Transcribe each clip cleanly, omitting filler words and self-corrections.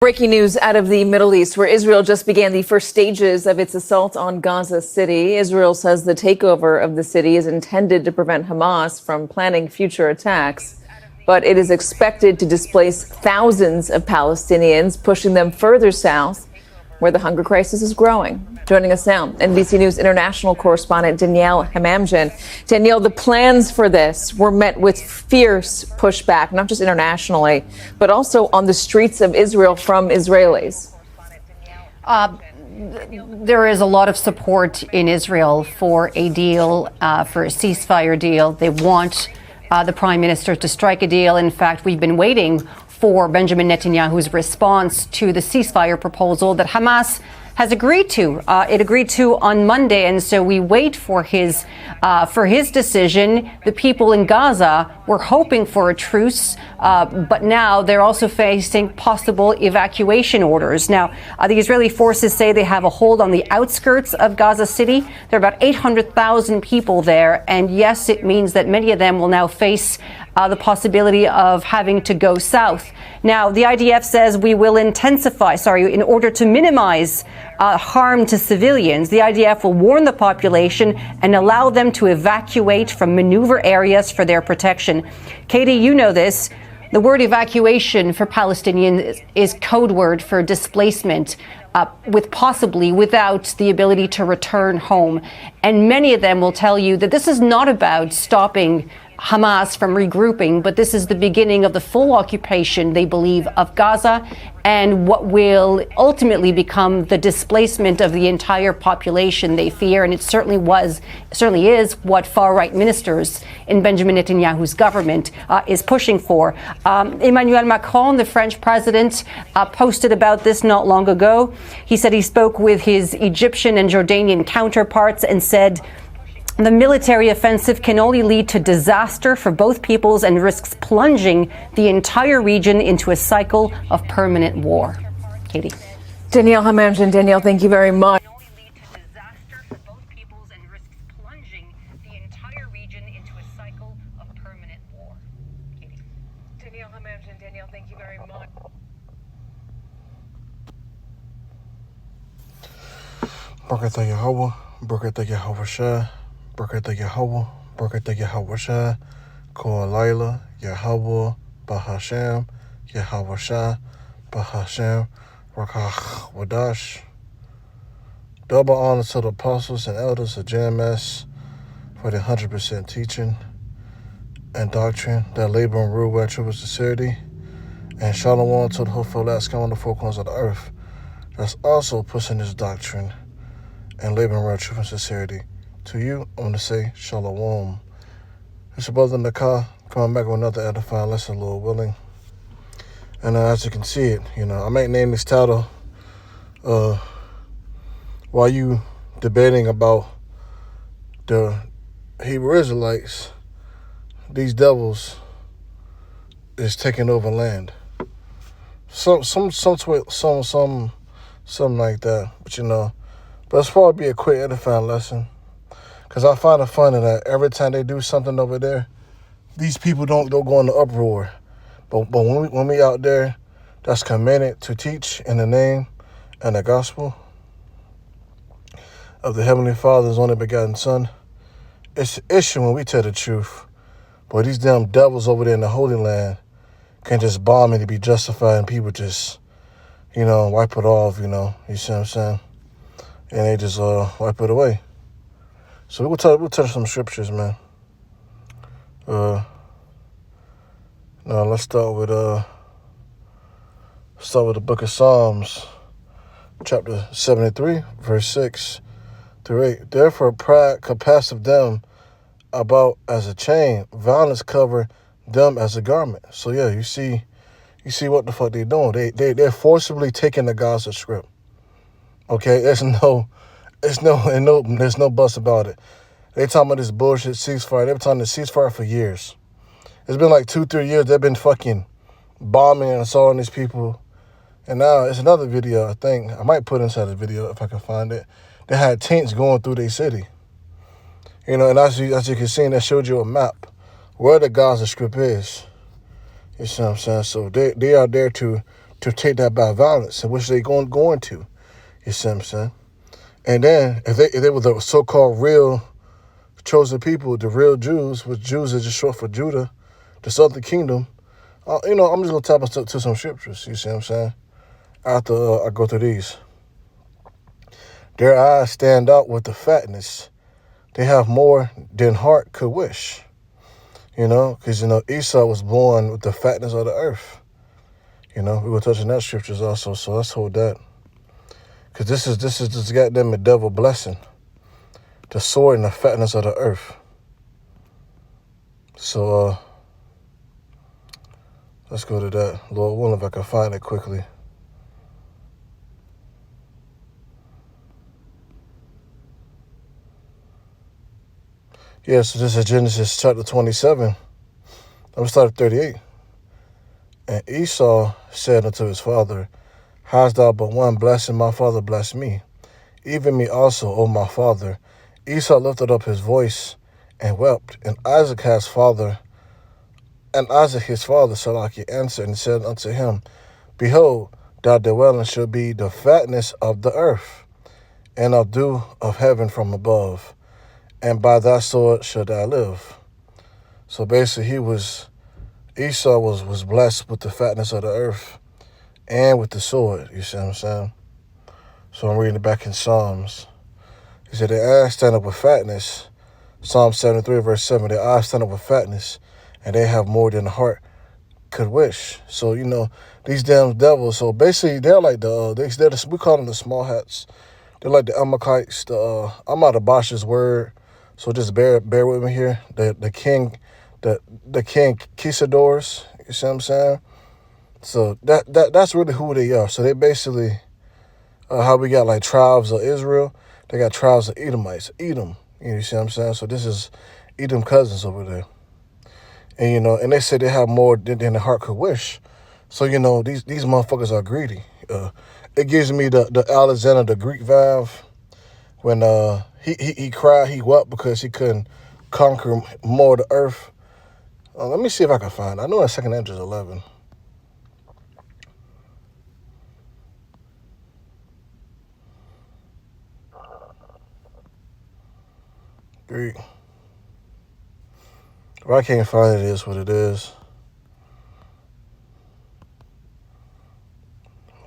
Breaking news out of the Middle East, where Israel just began the first stages of its assault on Gaza City. Israel says the takeover of the city is intended to prevent Hamas from planning future attacks, but it is expected to displace thousands of Palestinians, pushing them further south, where the hunger crisis is growing. Joining us now, NBC News international correspondent Danielle Hamamdjian. Danielle, the plans for this were met with fierce pushback, not just internationally, but also on the streets of Israel from Israelis. There is a lot of support in Israel for a deal, for a ceasefire deal. They want the prime minister to strike a deal. In fact, we've been waiting for Benjamin Netanyahu's response to the ceasefire proposal that Hamas has agreed to. It agreed to on Monday, and so we wait for his decision. The people in Gaza were hoping for a truce, but now they're also facing possible evacuation orders. Now, the Israeli forces say they have a hold on the outskirts of Gaza City. There are about 800,000 people there, and yes, it means that many of them will now face the possibility of having to go south. Now, the IDF says we will in order to minimize harm to civilians, the IDF will warn the population and allow them to evacuate from maneuver areas for their protection. Katie, you know this. The word evacuation for Palestinians is code word for displacement, without the ability to return home. And many of them will tell you that this is not about stopping Hamas from regrouping, but this is the beginning of the full occupation, they believe, of Gaza, and what will ultimately become the displacement of the entire population, they fear. And it certainly is what far-right ministers in Benjamin Netanyahu's government is pushing for. Emmanuel Macron, the French president, posted about this not long ago. He said he spoke with his Egyptian and Jordanian counterparts and said the military offensive can only lead to disaster for both peoples and risks plunging the entire region into a cycle of permanent war. Katie. Danielle Hamamdjian. Danielle, thank you very much. Danielle Hamamdjian. Danielle, thank you very much. Barakatah Yahweh, Barakatah Yahweh Shah, Barakatah Yahweh, Barakatah Yahweh Shah, Kol Laila, Yahweh, Bahasham, Yahweh Shah, Bahasham, Rakach Wadash. Double honor to the apostles and elders of JMS for the 100% teaching and doctrine that labor and rule with true sincerity. And shalom to the hopeful last come on the four corners of the earth that's also pushing this doctrine and laboring around truth and sincerity. To you, I want to say shalom. It's your brother Nakah coming back with another edifying lesson, Lord willing. And as you can see it, I might name this title while you debating about the Hebrew Israelites, these devils is taking over land. Something like that. But it's probably be a quick edifying lesson. Because I find it funny that every time they do something over there, these people don't go into uproar. But when we out there that's committed to teach in the name and the gospel of the Heavenly Father's only begotten Son, it's an issue when we tell the truth. But these damn devils over there in the Holy Land can just bomb it to be justified, and people just, wipe it off, you see what I'm saying? And they just wipe it away. So we'll touch some scriptures, man. Now let's start with the book of Psalms, chapter 73, verse 6 through 8. Therefore pride compasseth them about as a chain, violence cover them as a garment. So yeah, you see what the fuck they're doing. They're forcibly taking the Gaza Strip. Okay, there's no bust about it. They talking about this bullshit ceasefire. They've been talking the ceasefire for years. It's been like 2-3 years. They've been fucking bombing and assaulting these people. And now it's another video, I think. I might put inside the video if I can find it. They had tanks going through their city. And as you can see, that showed you a map where the Gaza Strip is. You see what I'm saying? So they are there to to take that by violence, in which they going to. You see what I'm saying? And then if they were the so-called real chosen people, the real Jews, which Jews is just short for Judah, the southern kingdom, I'm just going to tap into some scriptures, you see what I'm saying? After I go through these. Their eyes stand out with the fatness. They have more than heart could wish. Because, Esau was born with the fatness of the earth. We were touching that scriptures also, so let's hold that. Because this is this goddamn devil blessing. The sword and the fatness of the earth. So, let's go to that. Lord willing, if I can find it quickly. Yeah, so this is Genesis chapter 27. I'm going to start at 38. And Esau said unto his father, Hast thou but one blessing? My father bless me. Even me also, O my father. Esau lifted up his voice and wept. And Isaac his father, Salaki, answered and said unto him, Behold, thy dwelling shall be the fatness of the earth, and of dew of heaven from above. And by thy sword shall thou live. So basically, Esau was blessed with the fatness of the earth and with the sword. You see what I'm saying? So I'm reading it back in Psalms. He said, their eyes stand up with fatness. Psalm 73, verse 7, their eyes stand up with fatness, and they have more than the heart could wish. So, these damn devils, so basically, they're like we call them the small hats. They're like the Amalekites. I'm out of Bosch's word, so just bear with me here. The king Kisadors, you see what I'm saying? So that's really who they are. So they basically, how we got like tribes of Israel, they got tribes of Edomites, Edom. You see what I'm saying? So this is Edom cousins over there. And, and they say they have more than the heart could wish. So, these motherfuckers are greedy. It gives me the Alexander the Greek vibe when he cried, he wept because he couldn't conquer more of the earth. Let me see if I can find it. I know in 2 Esdras 11. Greek. If I can't find it, it is what it is.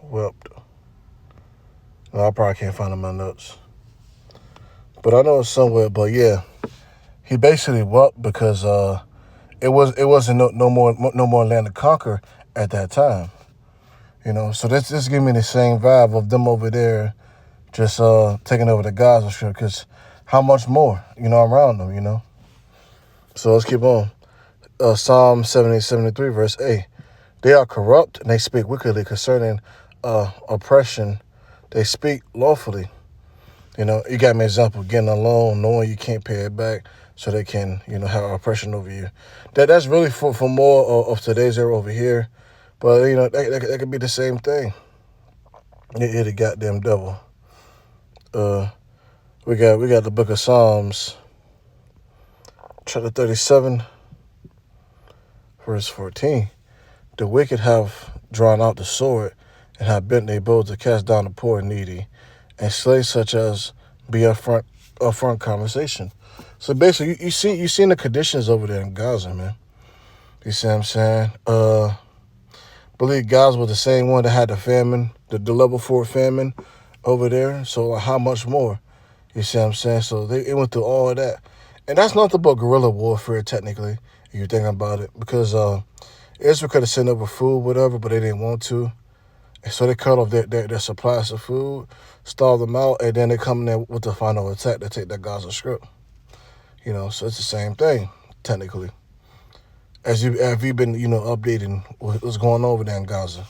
Wept. No, I probably can't find it in my notes. But I know it's somewhere. But yeah, he basically wept because it wasn't no more land to conquer at that time. So this give me the same vibe of them over there just taking over the Gaza Strip, because how much more, around them, So let's keep on. Psalm 73, verse 8. They are corrupt and they speak wickedly concerning oppression. They speak lawfully. You got me an example, getting a loan, knowing you can't pay it back, so they can, have oppression over you. That's really for more of today's era over here. But, that could be the same thing. You're the goddamn devil. We got the book of Psalms, chapter 37, verse 14. The wicked have drawn out the sword and have bent their bow to cast down the poor and needy, and slay such as be upfront conversation. So basically, you seen the conditions over there in Gaza, man. You see what I'm saying? Believe Gaza was the same one that had the famine, the level 4 famine over there. So how much more? You see what I'm saying? So it went through all of that. And that's nothing but guerrilla warfare, technically, if you think about it. Because Israel could have sent over food, whatever, but they didn't want to. And so they cut off their supplies of food, starve them out, and then they come in there with the final attack to take that Gaza Strip. So it's the same thing, technically. Have you been, updating what's going on over there in Gaza?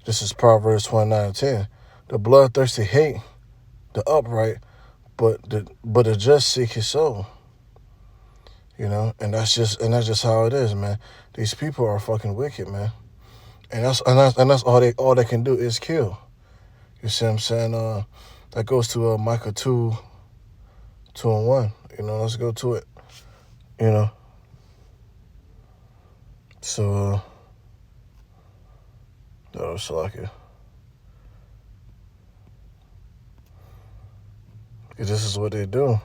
This is Proverbs 29:10. The bloodthirsty hate the upright, but the just seek his soul. And that's just how it is, man. These people are fucking wicked, man. And that's all they can do is kill. You see what I'm saying? That goes to Micah 2:1. Let's go to it. So No, it's like it. This is what they do.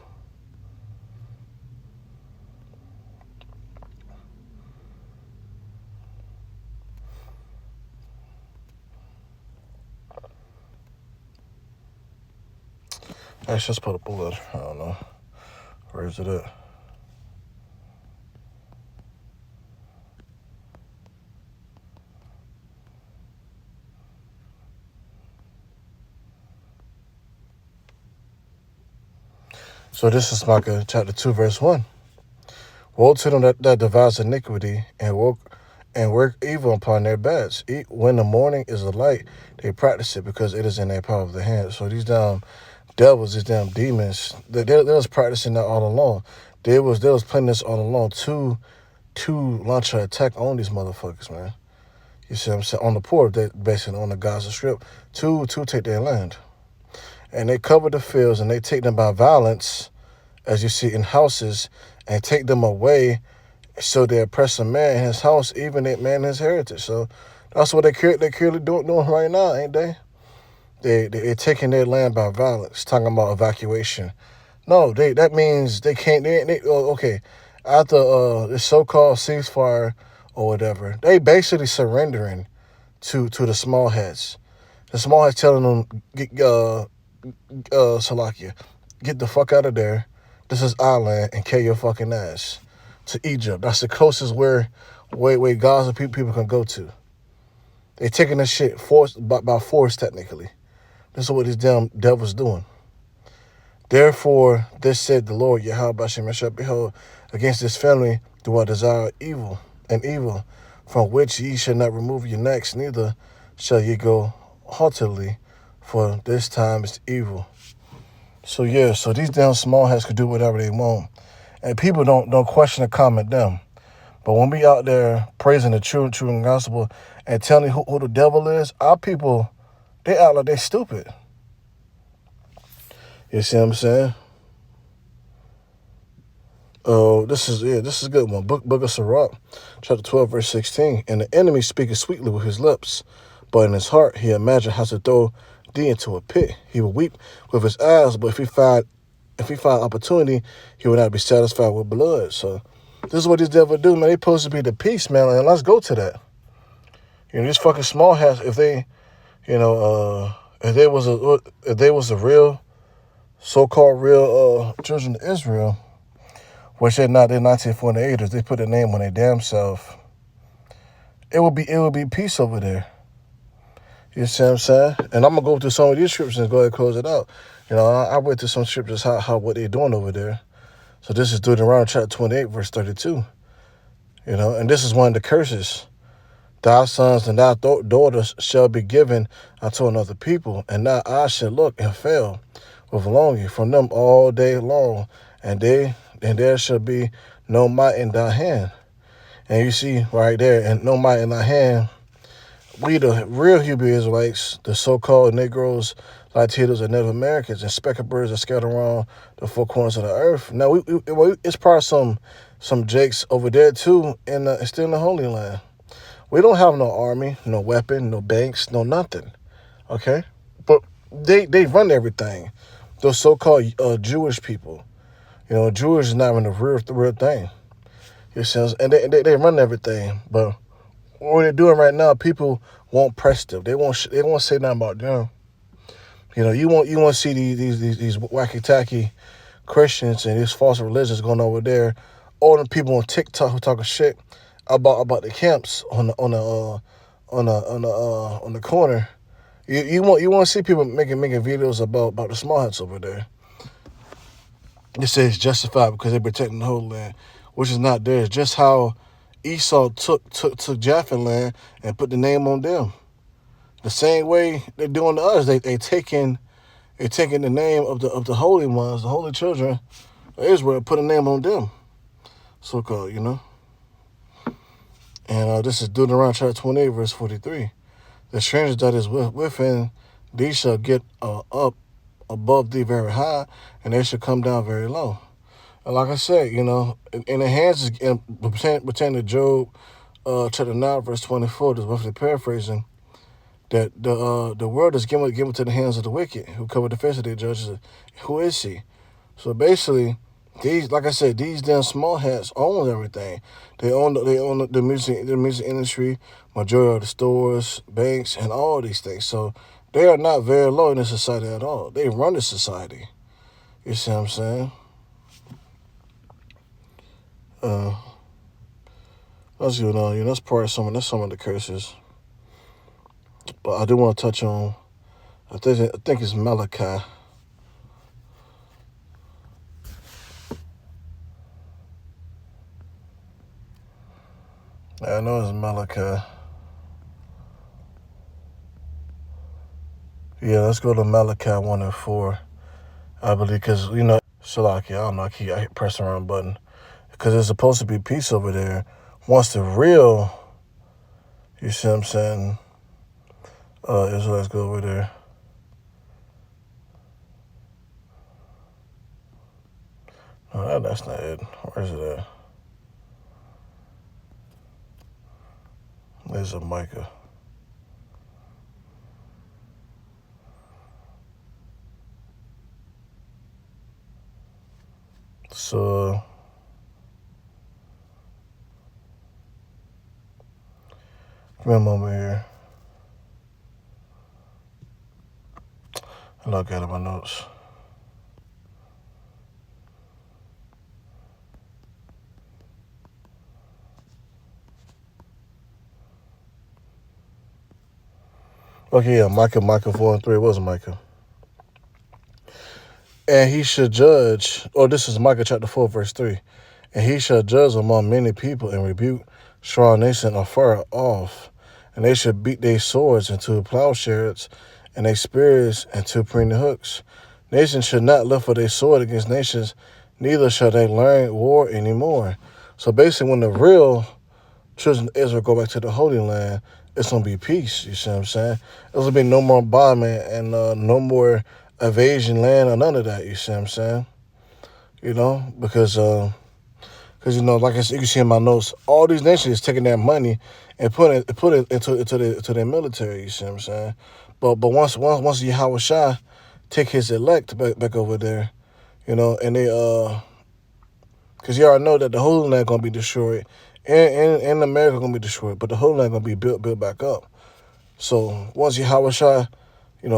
Let's just put a bullet. I don't know. Where is it at? So this is Micah chapter 2, verse 1. Woe to them that devise iniquity and work evil upon their beds. When the morning is a light, they practice it because it is in their power of the hand. So these damn devils, these damn demons, they was practicing that all along. They was planning this all along to launch an attack on these motherfuckers, man. You see what I'm saying? On the poor, basically on the Gaza Strip, to take their land. And they cover the fields and they take them by violence, as you see in houses, and take them away so they oppress a man in his house, even that man his heritage. So that's what they're currently doing right now, ain't they? They're taking their land by violence, talking about evacuation. No, that means they can't. Okay, after the so-called ceasefire or whatever, they basically surrendering to the small heads. The small heads telling them, Salakia, get the fuck out of there. This is our land and carry your fucking ass to Egypt. That's the closest way Gaza people can go to. They taking this shit by force, technically. This is what these damn devils doing. Therefore, this said the Lord, Yahweh Bashem Yeshua, behold, against this family do I desire evil, from which ye shall not remove your necks, neither shall ye go haughtily, for this time is evil. So yeah, so these damn small hats could do whatever they want. And people don't question or comment them. But when we out there praising the true gospel and telling who the devil is, our people, they act like they stupid. You see what I'm saying? Oh, this is a good one. Book of Sirach, chapter 12, verse 16. And the enemy speaketh sweetly with his lips, but in his heart he imagined how to throw thee into a pit. He will weep with his eyes, but if he find opportunity, he will not be satisfied with blood. So this is what these devils do, man. They supposed to be the peace, man, and let's go to that. You know, these fucking small hats, if they was the real, so-called real children of Israel, which they're not, they're 1948ers, they put a name on their damn self, it would be peace over there. You see what I'm saying? And I'm gonna go through some of these scriptures and go ahead and close it out. You know, I went through some scriptures how what they're doing over there. So this is Deuteronomy chapter 28, verse 32. You know, and this is one of the curses. Thy sons and thy daughters shall be given unto another people, and thy eyes shall look and fail with longing from them all day long, and there shall be no might in thy hand. And you see right there, and no might in thy hand, we the real Hebrew Israelites, the so-called Negroes, Latinos, and Native Americans, and speckled birds that scatter around the four corners of the earth. Now, it's probably some Jakes over there, too, still in the Holy Land. We don't have no army, no weapon, no banks, no nothing, okay? But they run everything. Those so-called Jewish people. You know, Jewish is not even the real thing. You see, and they run everything. But what they're doing right now, people won't press them. They won't say nothing about them. You know, you won't see these wacky tacky Christians and these false religions going over there. All the people on TikTok who talking shit about the camps on the corner. You won't see people making videos about the small hats over there. It says justified because they're protecting the whole land, which is not theirs. Just how Esau took Japheth land and put the name on them. The same way they're doing to us. They taking the name of the holy ones, the holy children of Israel, put a name on them. So-called, you know. And this is Deuteronomy chapter 28, verse 43. The stranger that is within thee shall get up above thee very high, and they shall come down very low. And like I said, you know, in the hands pertaining to Job chapter 9, verse 24, just roughly paraphrasing, that the world is given to the hands of the wicked, who cover the face of their judges. Who is he? So basically, these, like I said, these damn small hats own everything. They own the music industry, majority of the stores, banks, and all these things. So they are not very low in the society at all. They run the society. You see what I'm saying? That's good. That's part of some of the curses. But I do want to touch on. I think it's Malachi. I know it's Malachi. Yeah, let's go to Malachi 1 and 4. I believe, because, Shalaki, I don't know, I keep pressing the wrong button. Because there's supposed to be peace over there. Once the real, you see what I'm saying, Israelites go over there. No, that's not it. Where is it at? There's a Micah. So, give me a moment here. I look at my notes. Okay, yeah, Micah 4 and 3. It was Micah. And he should judge, this is Micah chapter 4, verse 3. And he shall judge among many people and rebuke strong nations afar off. And they should beat their swords into plowshares and their spears into pruning hooks. Nations should not lift up their sword against nations, neither shall they learn war anymore. So basically, when the real children of Israel go back to the Holy Land, it's going to be peace, you see what I'm saying? There's going to be no more bombing and no more invasion land or none of that, you see what I'm saying? Because like I said, you can see in my notes, all these nations is taking their money and put it into their military, you see what I'm saying? But once Yahweh Shai take his elect back over there, and they because you already know that the Holy Land gonna be destroyed, and America gonna be destroyed, but the Holy Land gonna be built back up. So once Yahweh Shai,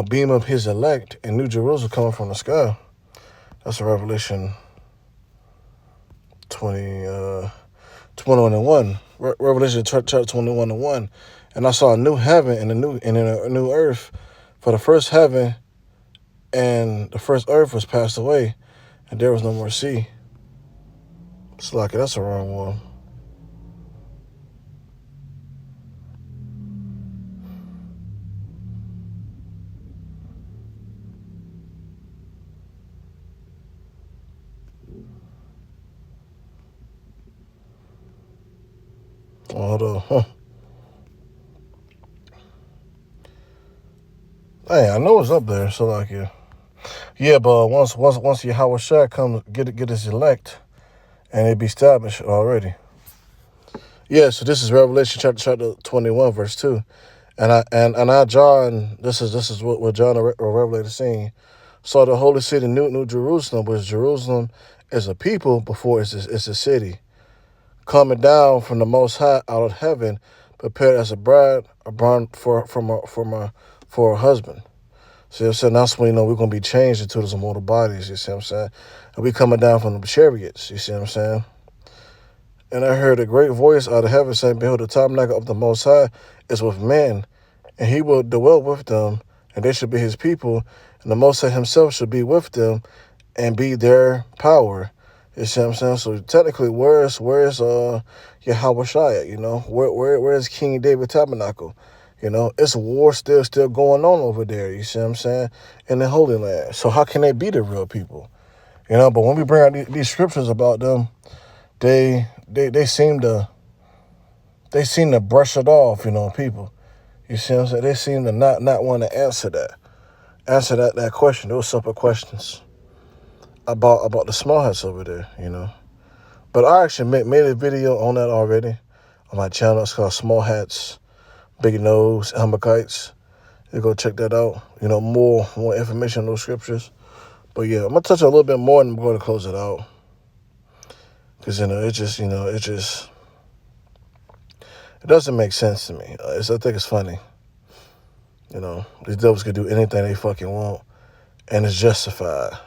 beam up his elect and New Jerusalem coming from the sky, that's a Revelation 21 and 1. Revelation chapter 21 and 1. And I saw a new heaven and a new earth. For the first heaven and the first earth was passed away, and there was no more sea. It's like that's the wrong one. Hold on. Hey, I know it's up there, so like yeah, but once Yahweh Shai comes get his elect, and it be established already. Yeah, so this is Revelation chapter 21, verse 2. And I John, this is what John the Revelator seen. Saw the holy city, New Jerusalem, which Jerusalem is a people before it's a city, coming down from the Most High out of heaven, prepared as a bride for a husband. See what I'm saying? That's when we're gonna be changed into those immortal bodies. You see what I'm saying? And we coming down from the chariots. You see what I'm saying? And I heard a great voice out of heaven saying, "Behold, the tabernacle of the Most High is with men, and he will dwell with them, and they shall be his people, and the Most High himself shall be with them, and be their power." You see what I'm saying? So technically, where's Yahweh Shai at? Where is King David tabernacle? It's war still going on over there. You see what I'm saying? In the Holy Land. So how can they be the real people? But when we bring out these scriptures about them, they seem to brush it off. People. You see what I'm saying? They seem to not want to answer that question. Those simple questions about the small hats over there. But I actually made a video on that already on my channel. It's called Small Hats, Big Nose, Amalekites. You go check that out. More information on those scriptures. But yeah, I'm gonna touch on a little bit more, and I'm going to close it out. Because it doesn't make sense to me. I think it's funny. These devils can do anything they fucking want, and it's justified.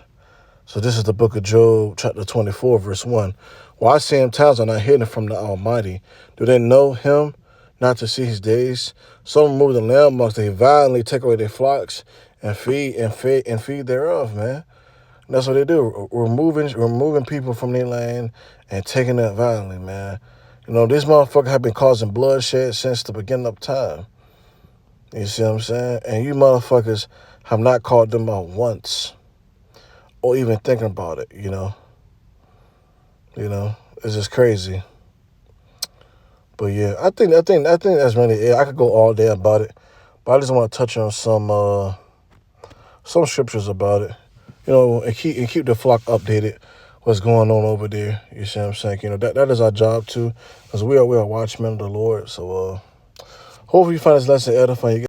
So this is the book of Job, chapter 24, verse 1. Why same towns are not hidden from the Almighty? Do they know him not to see his days? Some remove the landmarks, they violently take away their flocks and feed thereof, man. And that's what they do, removing people from their land and taking it violently, man. These motherfuckers have been causing bloodshed since the beginning of time. You see what I'm saying? And you motherfuckers have not called them out once, or even thinking about it. It's just crazy. But yeah, I think that's really it. I could go all day about it, but I just want to touch on some scriptures about it. And keep the flock updated. What's going on over there? You see what I'm saying? That is our job too, because we are watchmen of the Lord. So hopefully you find this lesson edifying.